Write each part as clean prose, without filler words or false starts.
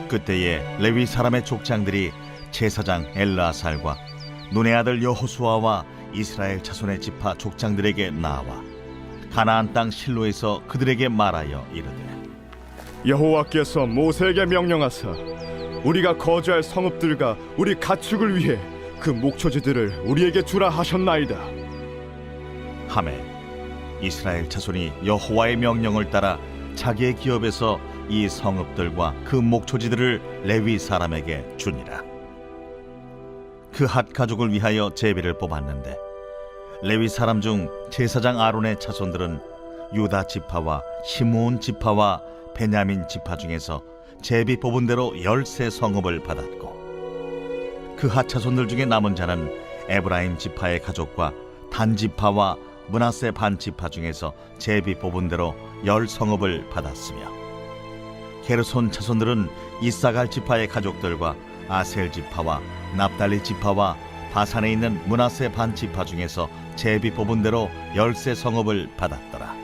그때에 레위 사람의 족장들이 제사장 엘르아살과 눈의 아들 여호수아와 이스라엘 자손의 지파 족장들에게 나와 가나안 땅 실로에서 그들에게 말하여 이르되 여호와께서 모세에게 명령하사 우리가 거주할 성읍들과 우리 가축을 위해 그 목초지들을 우리에게 주라 하셨나이다. 하매 이스라엘 자손이 여호와의 명령을 따라 자기의 기업에서 이 성읍들과 그 목초지들을 레위 사람에게 주니라. 그 핫 가족을 위하여 제비를 뽑았는데 레위 사람 중 제사장 아론의 자손들은 유다 지파와 시므온 지파와 베냐민 지파 중에서 제비 뽑은 대로 13성읍을 받았고 그 핫 자손들 중에 남은 자는 에브라임 지파의 가족과 단 지파와 므낫세 반 지파 중에서 제비 뽑은 대로 10성읍을 받았으며 게르손 자손들은 이사갈 지파의 가족들과 아셀 지파와 납달리 지파와 바산에 있는 므낫세 반 지파 중에서 제비 뽑은 대로 13성읍을 받았더라.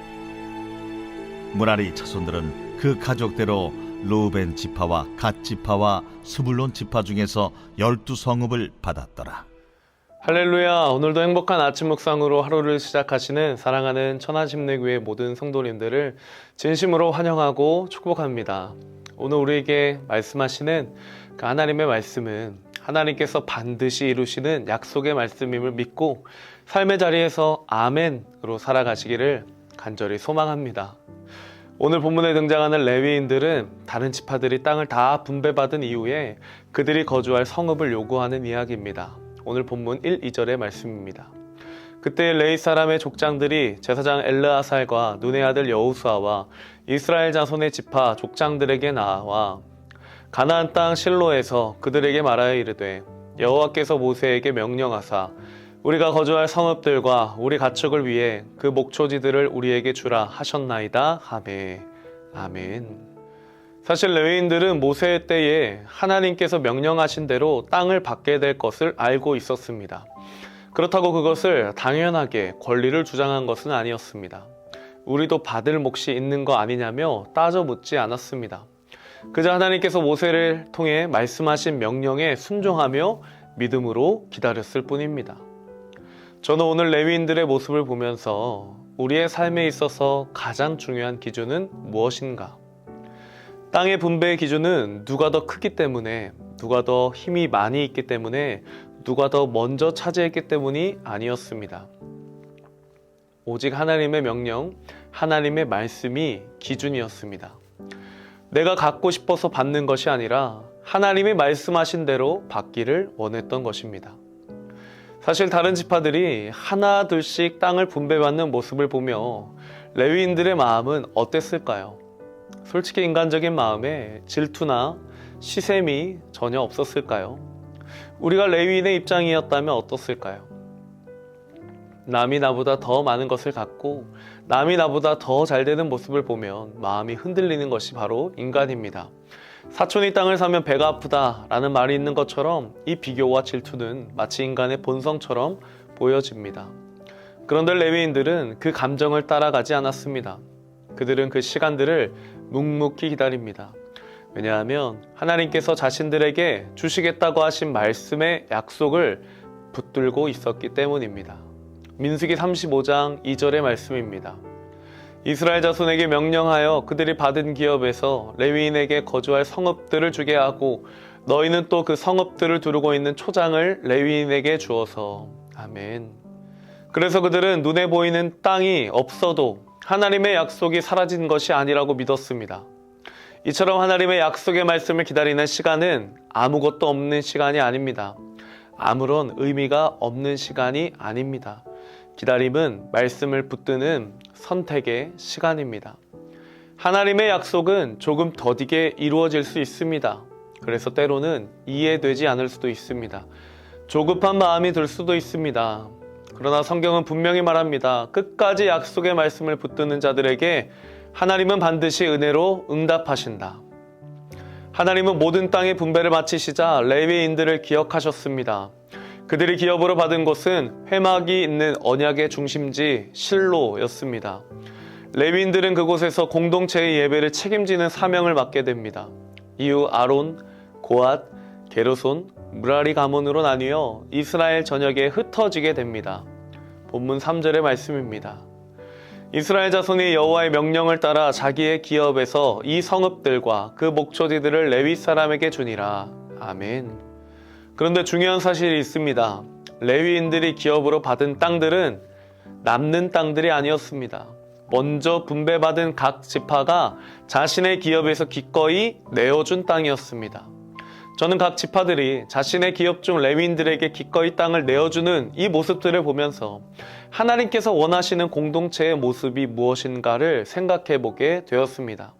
무라리 자손들은 그 가족대로 루벤 지파와 갓 지파와 스불론 지파 중에서 12성읍을 받았더라. 할렐루야. 오늘도 행복한 아침 묵상으로 하루를 시작하시는 사랑하는 천하심내교회 모든 성도님들을 진심으로 환영하고 축복합니다. 오늘 우리에게 말씀하시는 그 하나님의 말씀은 하나님께서 반드시 이루시는 약속의 말씀임을 믿고 삶의 자리에서 아멘으로 살아가시기를 간절히 소망합니다. 오늘 본문에 등장하는 레위인들은 다른 지파들이 땅을 다 분배받은 이후에 그들이 거주할 성읍을 요구하는 이야기입니다. 오늘 본문 1, 2절의 말씀입니다. 그때 레위 사람의 족장들이 제사장 엘르아살과 눈의 아들 여호수아와 이스라엘 자손의 지파 족장들에게 나와 가나안 땅 실로에서 그들에게 말하여 이르되 여호와께서 모세에게 명령하사 우리가 거주할 성읍들과 우리 가축을 위해 그 목초지들을 우리에게 주라 하셨나이다 하매. 아멘. 사실 레위인들은 모세 때에 하나님께서 명령하신 대로 땅을 받게 될 것을 알고 있었습니다. 그렇다고 그것을 당연하게 권리를 주장한 것은 아니었습니다. 우리도 받을 몫이 있는 거 아니냐며 따져 묻지 않았습니다. 그저 하나님께서 모세를 통해 말씀하신 명령에 순종하며 믿음으로 기다렸을 뿐입니다. 저는 오늘 레위인들의 모습을 보면서 우리의 삶에 있어서 가장 중요한 기준은 무엇인가? 땅의 분배의 기준은 누가 더 크기 때문에, 누가 더 힘이 많이 있기 때문에, 누가 더 먼저 차지했기 때문이 아니었습니다. 오직 하나님의 명령, 하나님의 말씀이 기준이었습니다. 내가 갖고 싶어서 받는 것이 아니라 하나님이 말씀하신 대로 받기를 원했던 것입니다. 사실 다른 지파들이 하나 둘씩 땅을 분배받는 모습을 보며 레위인들의 마음은 어땠을까요? 솔직히 인간적인 마음에 질투나 시샘이 전혀 없었을까요? 우리가 레위인의 입장이었다면 어떻을까요? 남이 나보다 더 많은 것을 갖고 남이 나보다 더 잘 되는 모습을 보면 마음이 흔들리는 것이 바로 인간입니다. 사촌이 땅을 사면 배가 아프다 라는 말이 있는 것처럼 이 비교와 질투는 마치 인간의 본성처럼 보여집니다. 그런데 레위인들은 그 감정을 따라가지 않았습니다. 그들은 그 시간들을 묵묵히 기다립니다. 왜냐하면 하나님께서 자신들에게 주시겠다고 하신 말씀의 약속을 붙들고 있었기 때문입니다. 민수기 35장 2절의 말씀입니다. 이스라엘 자손에게 명령하여 그들이 받은 기업에서 레위인에게 거주할 성읍들을 주게 하고 너희는 또 그 성읍들을 두르고 있는 초장을 레위인에게 주어서. 아멘. 그래서 그들은 눈에 보이는 땅이 없어도 하나님의 약속이 사라진 것이 아니라고 믿었습니다. 이처럼 하나님의 약속의 말씀을 기다리는 시간은 아무것도 없는 시간이 아닙니다. 아무런 의미가 없는 시간이 아닙니다. 기다림은 말씀을 붙드는 선택의 시간입니다. 하나님의 약속은 조금 더디게 이루어질 수 있습니다. 그래서 때로는 이해되지 않을 수도 있습니다. 조급한 마음이 들 수도 있습니다. 그러나 성경은 분명히 말합니다. 끝까지 약속의 말씀을 붙드는 자들에게 하나님은 반드시 은혜로 응답하신다. 하나님은 모든 땅의 분배를 마치시자 레위인들을 기억하셨습니다. 그들이 기업으로 받은 곳은 회막이 있는 언약의 중심지 실로였습니다. 레위인들은 그곳에서 공동체의 예배를 책임지는 사명을 맡게 됩니다. 이후 아론, 고앗, 게르손, 무라리 가문으로 나뉘어 이스라엘 전역에 흩어지게 됩니다. 본문 3절의 말씀입니다. 이스라엘 자손이 여호와의 명령을 따라 자기의 기업에서 이 성읍들과 그 목초지들을 레위 사람에게 주니라. 아멘. 그런데 중요한 사실이 있습니다. 레위인들이 기업으로 받은 땅들은 남는 땅들이 아니었습니다. 먼저 분배받은 각 지파가 자신의 기업에서 기꺼이 내어준 땅이었습니다. 저는 각 지파들이 자신의 기업 중 레위인들에게 기꺼이 땅을 내어주는 이 모습들을 보면서 하나님께서 원하시는 공동체의 모습이 무엇인가를 생각해 보게 되었습니다.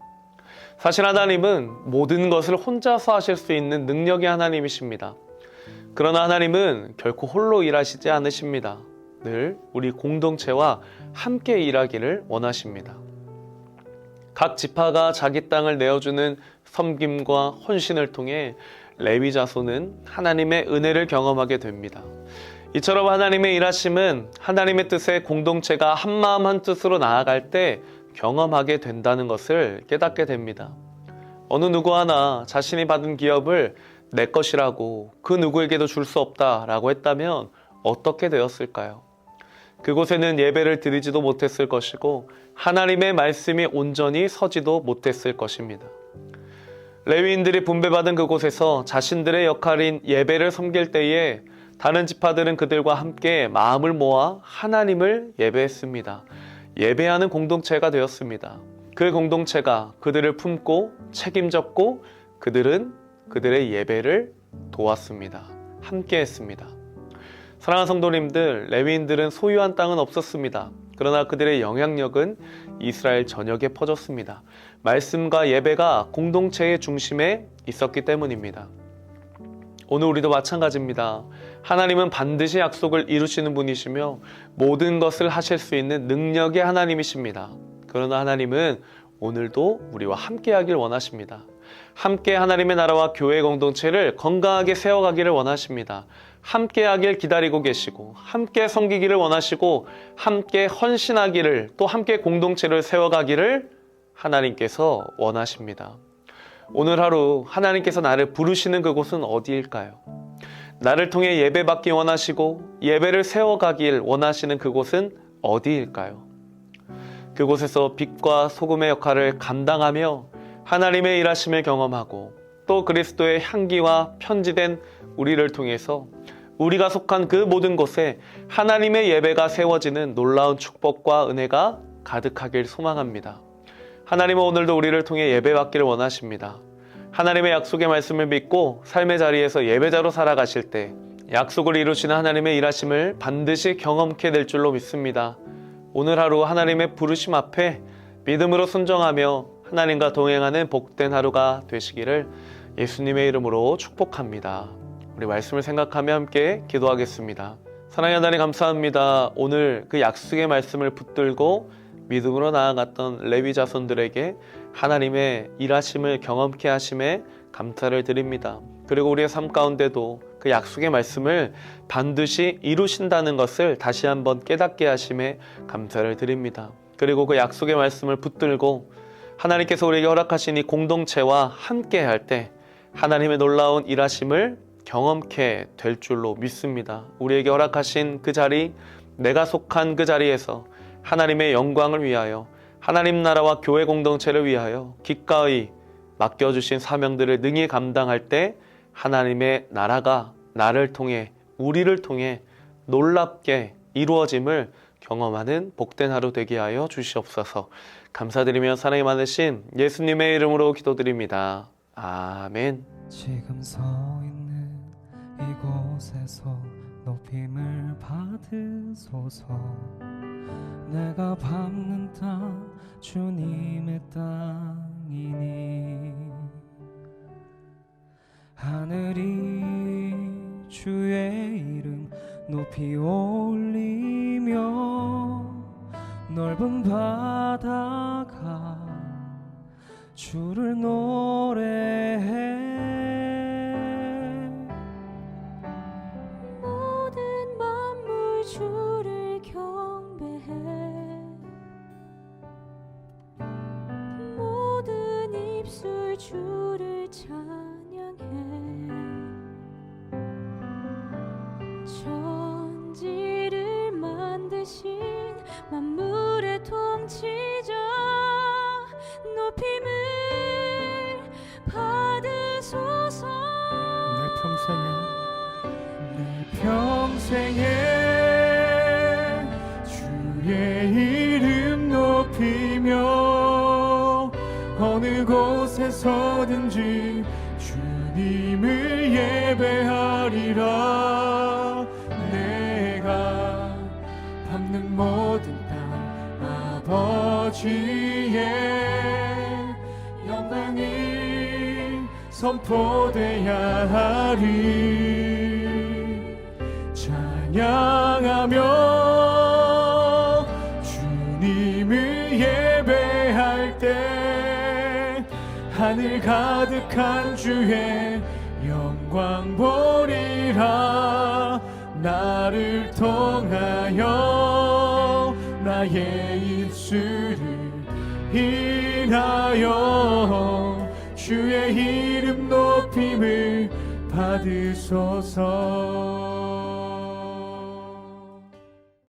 사실 하나님은 모든 것을 혼자서 하실 수 있는 능력의 하나님이십니다. 그러나 하나님은 결코 홀로 일하시지 않으십니다. 늘 우리 공동체와 함께 일하기를 원하십니다. 각 지파가 자기 땅을 내어주는 섬김과 헌신을 통해 레위 자손은 하나님의 은혜를 경험하게 됩니다. 이처럼 하나님의 일하심은 하나님의 뜻에 공동체가 한마음 한뜻으로 나아갈 때 경험하게 된다는 것을 깨닫게 됩니다. 어느 누구 하나 자신이 받은 기업을 내 것이라고 그 누구에게도 줄 수 없다라고 했다면 어떻게 되었을까요? 그곳에는 예배를 드리지도 못했을 것이고 하나님의 말씀이 온전히 서지도 못했을 것입니다. 레위인들이 분배받은 그곳에서 자신들의 역할인 예배를 섬길 때에 다른 지파들은 그들과 함께 마음을 모아 하나님을 예배했습니다. 예배하는 공동체가 되었습니다. 그 공동체가 그들을 품고 책임졌고 그들은 그들의 예배를 도왔습니다. 함께 했습니다. 사랑하는 성도님들, 레위인들은 소유한 땅은 없었습니다. 그러나 그들의 영향력은 이스라엘 전역에 퍼졌습니다. 말씀과 예배가 공동체의 중심에 있었기 때문입니다. 오늘 우리도 마찬가지입니다. 하나님은 반드시 약속을 이루시는 분이시며 모든 것을 하실 수 있는 능력의 하나님이십니다. 그러나 하나님은 오늘도 우리와 함께 하길 원하십니다. 함께 하나님의 나라와 교회 공동체를 건강하게 세워가기를 원하십니다. 함께 하길 기다리고 계시고 함께 섬기기를 원하시고 함께 헌신하기를 또 함께 공동체를 세워가기를 하나님께서 원하십니다. 오늘 하루 하나님께서 나를 부르시는 그곳은 어디일까요? 나를 통해 예배받기 원하시고 예배를 세워가길 원하시는 그곳은 어디일까요? 그곳에서 빛과 소금의 역할을 감당하며 하나님의 일하심을 경험하고 또 그리스도의 향기와 편지된 우리를 통해서 우리가 속한 그 모든 곳에 하나님의 예배가 세워지는 놀라운 축복과 은혜가 가득하길 소망합니다. 하나님은 오늘도 우리를 통해 예배받기를 원하십니다. 하나님의 약속의 말씀을 믿고 삶의 자리에서 예배자로 살아가실 때 약속을 이루시는 하나님의 일하심을 반드시 경험케 될 줄로 믿습니다. 오늘 하루 하나님의 부르심 앞에 믿음으로 순종하며 하나님과 동행하는 복된 하루가 되시기를 예수님의 이름으로 축복합니다. 우리 말씀을 생각하며 함께 기도하겠습니다. 사랑의 하나님 감사합니다. 오늘 그 약속의 말씀을 붙들고 믿음으로 나아갔던 레위 자손들에게 하나님의 일하심을 경험케 하심에 감사를 드립니다. 그리고 우리의 삶 가운데도 그 약속의 말씀을 반드시 이루신다는 것을 다시 한번 깨닫게 하심에 감사를 드립니다. 그리고 그 약속의 말씀을 붙들고 하나님께서 우리에게 허락하신 이 공동체와 함께 할 때 하나님의 놀라운 일하심을 경험케 될 줄로 믿습니다. 우리에게 허락하신 그 자리, 내가 속한 그 자리에서 하나님의 영광을 위하여 하나님 나라와 교회 공동체를 위하여 기꺼이 맡겨주신 사명들을 능히 감당할 때 하나님의 나라가 나를 통해 우리를 통해 놀랍게 이루어짐을 경험하는 복된 하루 되게 하여 주시옵소서. 감사드리며 사랑이 많으신 예수님의 이름으로 기도드립니다. 아멘. 지금 서 있는 이곳에서 높임을 받으소서. 내가 밟는 땅 주님의 땅이니 하늘이 주의 이름 높이 올리며 넓은 바다가 주를 노래해. 모든 만물 주를 경배해. 모든 입술 주를 찬양해. 천지를 만드신 만물의 통치자 높임을 받으소서. 내 평생에 주의 이름 높이며 어느 곳에서든지 주님을 예배하리라. 내가 밟는 모든 땅 아버지의 영광이 선포돼야 하리. 찬양하며 주님을 예배할 때 하늘 가득한 주의 영광 보리라. 나를 통하여 나의 입술을 인하여 주의 이름 높임을 받으소서.